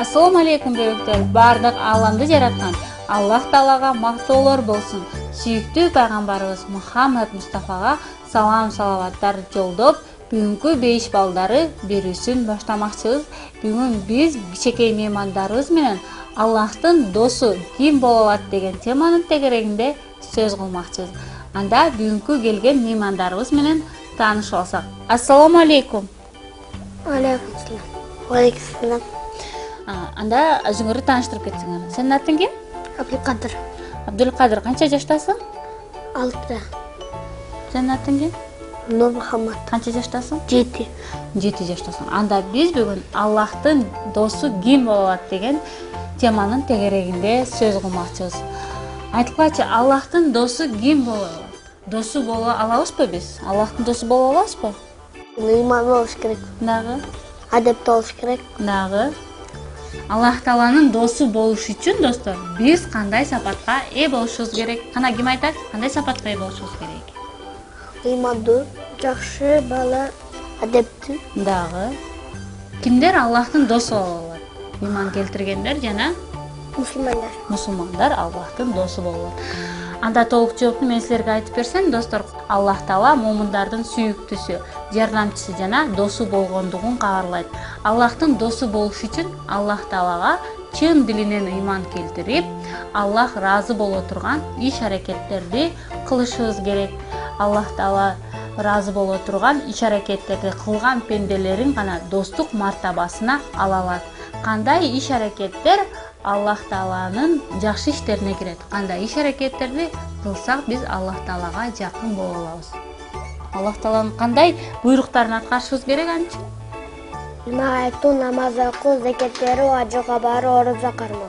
Assalamu alaikum böbөктөр. Бардык аламды жараткан Аллах Таалага мактоолор болсун. Сүйүктүү пайгамбарыбыз Мухаммад Мустафага салам салаваттар жолдоп, бүгүнкү 5 балдары берүүсүн баштамакчыбыз. Бүгүн биз кичекей меймандарыбыз менен Аллахтын досу ким боло алат деген теманын тегерегинде сөз кылмакчыбыз. Анда бүгүнкү келген меймандарыбыз менен таанышып алсак. Ассаламу алейкум. Алейкум салам. Алейкум салам. Анда өзүңөрдү тааныштырып кетсиңер. Сенин атың ким? Абдулкадыр. Абдулкадыр, канча жаштасың? 6. Сенин атың ким? Нур Мухаммад. Канча жаштасың? 7. 7 жаштасың. Анда биз бүгүн Аллахтын досу ким боло алат деген теманын тегерегинде сөз кылмакчыбыз. Айтылгачы, Аллахтын досу ким боло алат? Досу боло алабызбы биз? Аллахтын досу боло алабызбы? Ыйман болуш керек. Дагы? Адепте болуш керек. Дагы? Аллах Тааланын досу болуш үчүн, достор, биз кандай сапатка ээ болушубуз керек? Кана ким айтат? Кандай сапатка ээ болушубуз керек? Ыймандуу, жакшы бала, адептүү. Дагы? Кимдер Аллахтын досу боло алат? Ыйман келтиргендер жана Мусулмандар. мусулмандар Аллахтын досу боло алат. Анда толук жоопту мен силерге айтып берсем, достор, Аллах Таала муумундардын сүйүктүүсү, жардамчысы жана досу болгондугун кабарлайт. Аллахтын досу болуш үчүн Аллах Таалага чын дилинен ыйман келтирип, Аллах ыраазы боло турган иш-аракеттерди кылышыбыз керек. Аллах Таала ыраазы боло турган иш-аракеттерди кылган пенделерин гана достук мартабасына ала алат. Кандай иш-аракеттер Аллах Тааланын жакшы иштерине кирет? Кандай иш-аракеттерди кылсак биз Аллах Таалага жакын боло алабыз? Аллах Тааланын кандай буйруктарын аткарышыбыз керек анчы? Има айтуу, намаз окуу, закет берүү, ажыга баруу, орозо кармоо.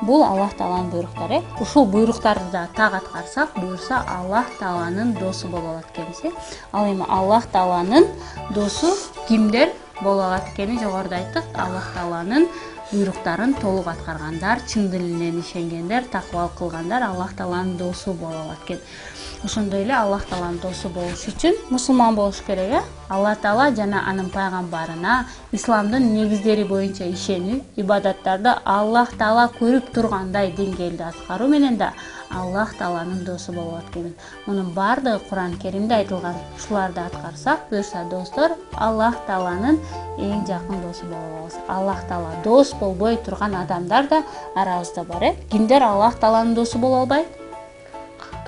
Бул Аллах Тааланын буйруктары. Ушул буйруктарды да так аткарсак, буюрса Аллах Тааланын досу боло алат экенбиз. Ал эми Аллах Тааланын досу кимдер боло алат экенин жогоруда айттык. Аллах Тааланын буйруктарын толук аткаргандар, чын дилинен ишенгендер, такыбал кылгандар Аллах Тааланын досу боло алат экен. Ошондой эле Аллах Тааланын досу болуш үчүн мусулман болуш керек, Аллах Таала жана анын пайгамбарына, исламдын негиздери боюнча ишенүү, ибадаттарды Аллах Таала көрүп тургандай деңгээлде аткаруу менен да Аллах Тааланын досу боло алат экен. Мунун баардыгы Кур'ан Керимде айтылган. Ушуларды аткарсак, буюрса достор, Аллах Тааланын эң жакын досу боло алабыз. Аллах Таала дос болбой турган адамдар да арабызда бар, Кимдер Аллах Тааланын досу боло албайт?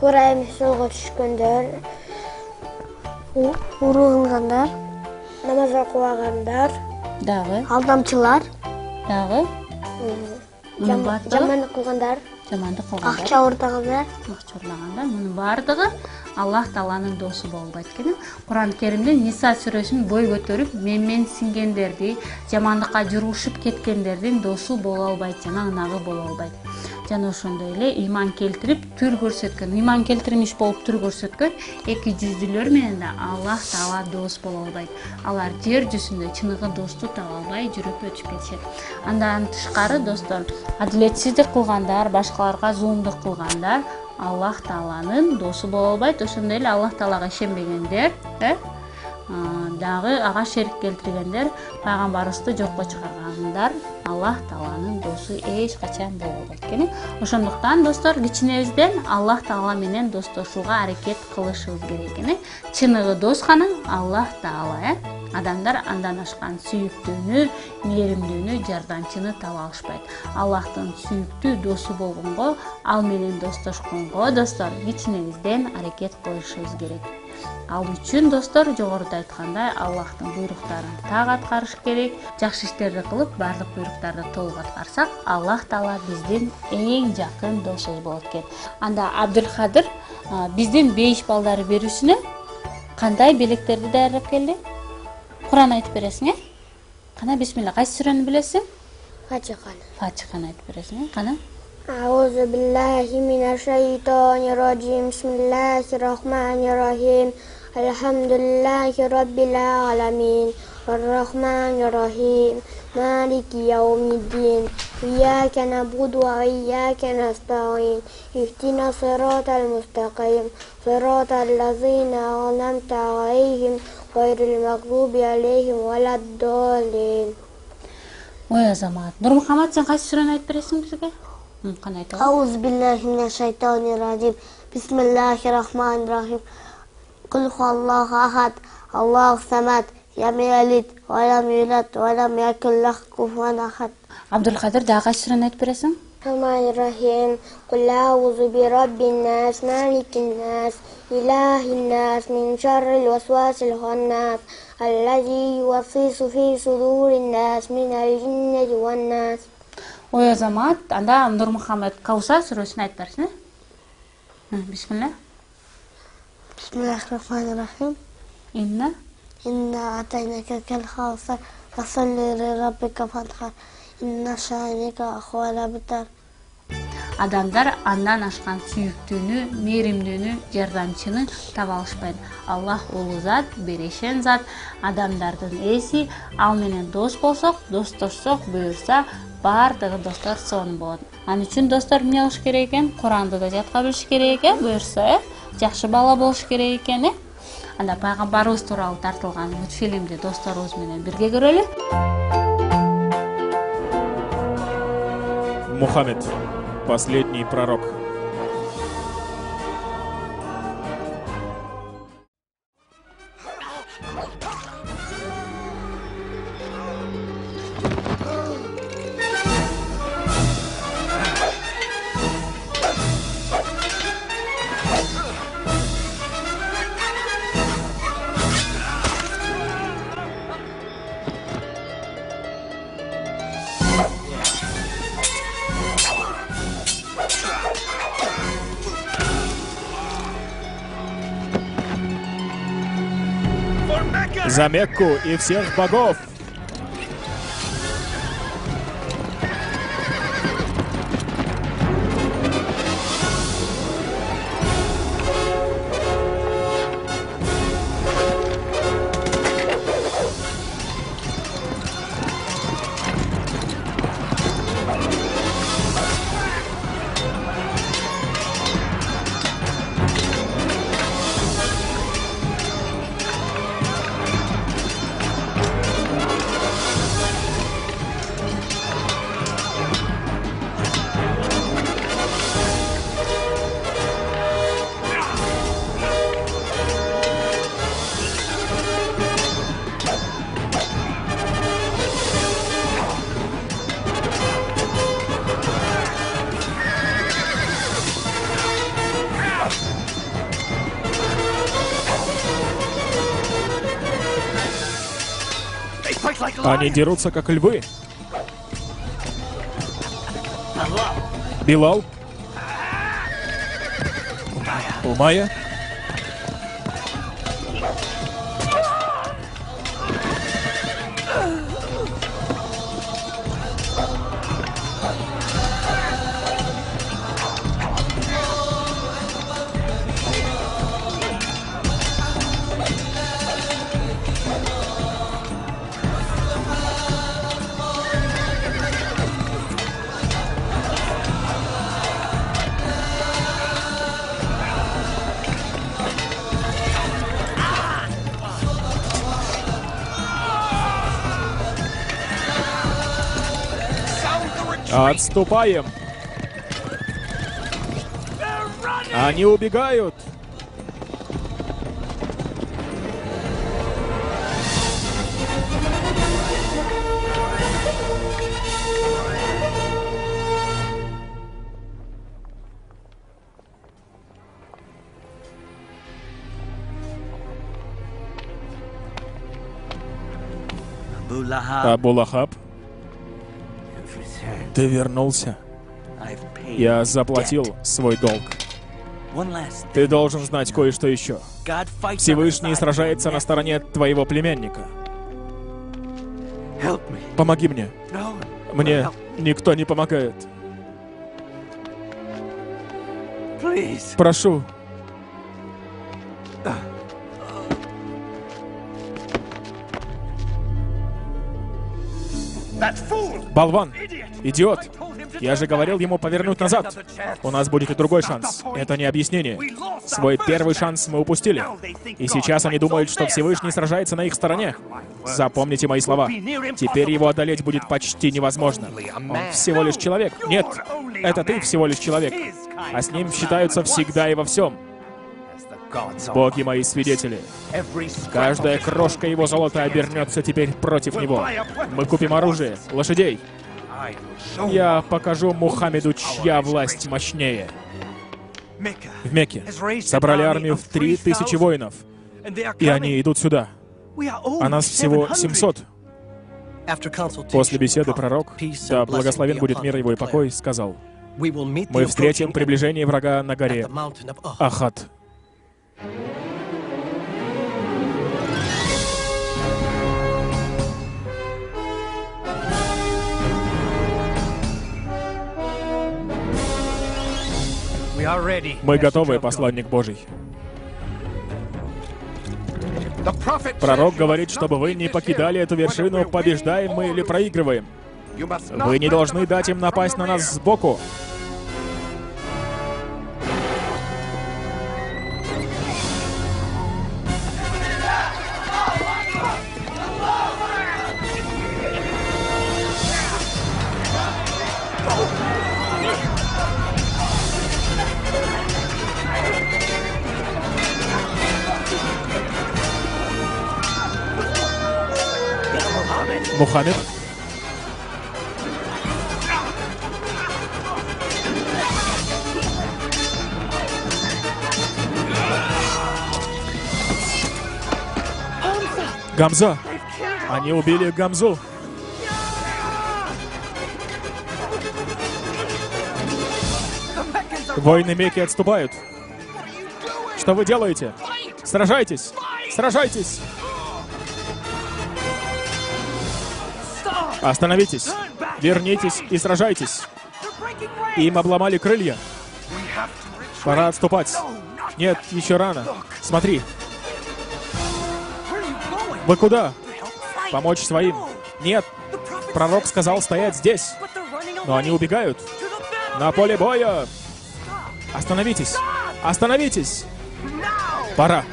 Туура эмес жолго түшкөндөр, уруу кылгандар, намаз окубагандар, Дагы? алдамчылар, Дагы? жамандык кылгандар, Жамандык кылгандар. акча урдагандар. Мунун баардыгы Аллах Тааланын досу боло албайт экен. Кур'ан Керимде Ниса сүрөсүн бой көтөрүп, менсингендерди, жамандыкка журушуп кеткендердин досу боло албайт жана ынагы боло албайт. Жана ошондой эле ыйман келтирип түр көрсөткөн, ыйман келтирмиш болуп түр көрсөткөн эки жүздүүлөр менен да Аллах Таала дос боло албайт. Алар жер жүзүндө чыныгы досту таба албай жүрүп өтүп кетишет. Андан тышкары, достор, адилетсиздик кылгандар, башкаларга зулумдук кылгандар Аллах Тааланын досу боло албайт. Ошондой эле Аллах Таалага ишенбегендер, дагы ага шерик келтиргендер, пайгамбарыбызды жокко чыгаргандар Аллах Тааланын досу эч качан боло албайт экен. Ошондуктан, достор, кичинебизден Аллах Таала менен достошууга аракет кылышыбыз керек экен. Чыныгы дос гана Аллах Таала, Адамдар андан ашкан сүйүктүүнү, мээримдүүнү, жардамчыны таба алышпайт. Аллахтын сүйүктүү досу болгонго, ал менен достошконго, достор, кичинебизден аракет кылышыбыз керек. Ал үчүн, достор, жогоруда айткандай, Аллахтын буйруктарын так аткарыш керек. Жакшы иштерди кылып, бардык буйруктарды толук аткарсак, Аллах Таала биздин эң жакын досубуз болот экен. Анда Абдулкадыр биздин 5 балдары берүүсүнө кандай белектерди даярдап келди? Кур'ан айтып бересиң, Кана бисмилла, кайсы сүрөнү билесиң? Фатиханы айтып бересиң, кана? Аузу биллахи минаш шайтанир раджим. Бисмиллахир рахманир рахим. Алхамдулиллахи раббил аламин. الرحمن الرحيم مالك يوم الدين إياك نعبد وإياك نستعين اهدنا الصراط المستقيم صراط الذين أنعمت عليهم غير المغضوب عليهم ولا الضالين. Ой, Азамат. Нурмухаммад, сен қайсы сүрені айтып бересің бізге? Қане айтып. أعوذ بالله من الشيطان الرجيم بسم الله الرحمن الرحيم قل هو الله أحد الله الصمد لم يلد ولم يولد ولم يكن له كفوا أحد. Абдулқадир, дағы қайсы сүрені айтып бересің? الرحمن الرحيم قل أعوذ برب الناس مالك الناس إله الناس من شر الوسواس الخناس الذي يوسوس في صدور الناس من الجنة والناس. Ой, Азамат, анда Нурмухаммад Каусар сүресін айтып берсін. Бисмилlah. بسم الله الرحمن الرحيم إنا أعطيناك الكوثر فصل لربك فانحر إن شانئك هو الأبتر. Адамдар андан ашқан сүйіктіні, мейірімдіні, жардамчыны таба алышпайды. Аллах улы зат, берешен зат, адамдардың есі, ал менен дос болсақ, достошсақ, бұйырса, бардығы достар соны болады. Аны үшін достар не қылыш керек екен? Құранды да жатқа біліш керек екен, бұйырса, жақсы бала болыш керек екен. Анда пайғамбарыбыз туралы тартылған мультфильмде достарыбыз менен бірге көрелі. Мухаммед, последний пророк. За Мекку и всех богов! Они дерутся, как львы. Билал? Умайя? Отступаем! Они убегают! Абу Лахаб, ты вернулся. Я заплатил свой долг. Ты должен знать кое-что еще. Всевышний сражается на стороне твоего племянника. Помоги мне. Мне никто не помогает. Прошу. Болван! Идиот! Я же говорил ему повернуть назад. У нас будет и другой шанс. Это не объяснение. Свой первый шанс мы упустили. И сейчас они думают, что Всевышний сражается на их стороне. Запомните мои слова. Теперь его одолеть будет почти невозможно. Он всего лишь человек. Нет, это ты всего лишь человек. А с ним считаются всегда и во всем. Боги мои свидетели. Каждая крошка его золота обернется теперь против него. Мы купим оружие, лошадей. Я покажу Мухаммеду, чья власть мощнее. В Мекке собрали армию в 3000 воинов. И они идут сюда. А нас всего 700. После беседы пророк, да благословен будет мир его и покой, сказал: мы встретим приближение врага на горе Ахад. Мы готовы, посланник Божий. Пророк говорит, чтобы вы не покидали эту вершину, побеждаем мы или проигрываем. Вы не должны дать им напасть на нас сбоку. Мухаммед. Гамза. Они убили Гамзу. Воины Мекки отступают. Что вы делаете? Сражайтесь! Сражайтесь! Остановитесь! Вернитесь и сражайтесь! Им обломали крылья. Пора отступать. Нет, еще рано. Смотри. Вы куда? Помочь своим? Нет. Пророк сказал стоять здесь. Но они убегают. На поле боя! Остановитесь! Остановитесь! Пора!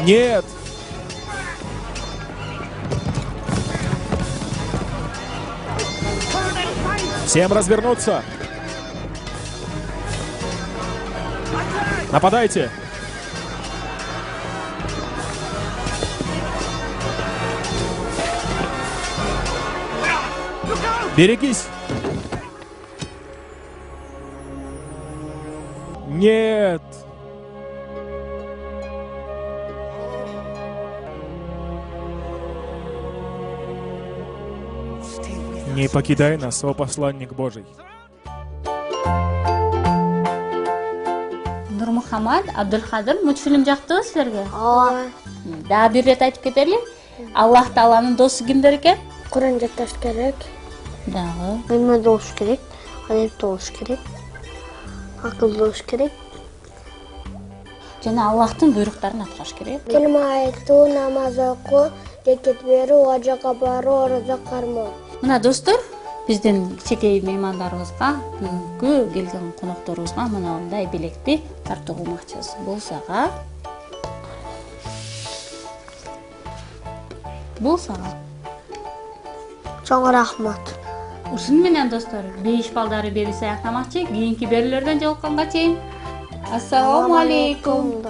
Нет! Всем развернуться! Нападайте! Берегись! Нет! Не покидай нас, о посланник Божий. Нурмухаммад, Абдулхадыр, мультфильм жактыбы силерге? Дагы бир рет айтып кетели. Аллах Тааланын досу кимдер экен? Куран жатташ керек. Дагы. Илме болуш керек. Адепте болуш керек. Акылдуу болуш керек. Жана Аллахтын буйруктарын аткарыш керек. Келме айтуу, намаз окуу, зекет берүү, ажакка баруу, ораза кармоо. Мына достор, биздин кичинекей меймандарыбызга, бүгүнкү келген конокторубузга мындай белекти тартуу кылмакчыбыз. Бул сага. Бул сага. Чоң рахмат. Ушун менен достор, 5 балдары берүүсү аяктамакчы. Кийинки берүүлөрдөн жолукканга чейин. Ассаламу алейкум.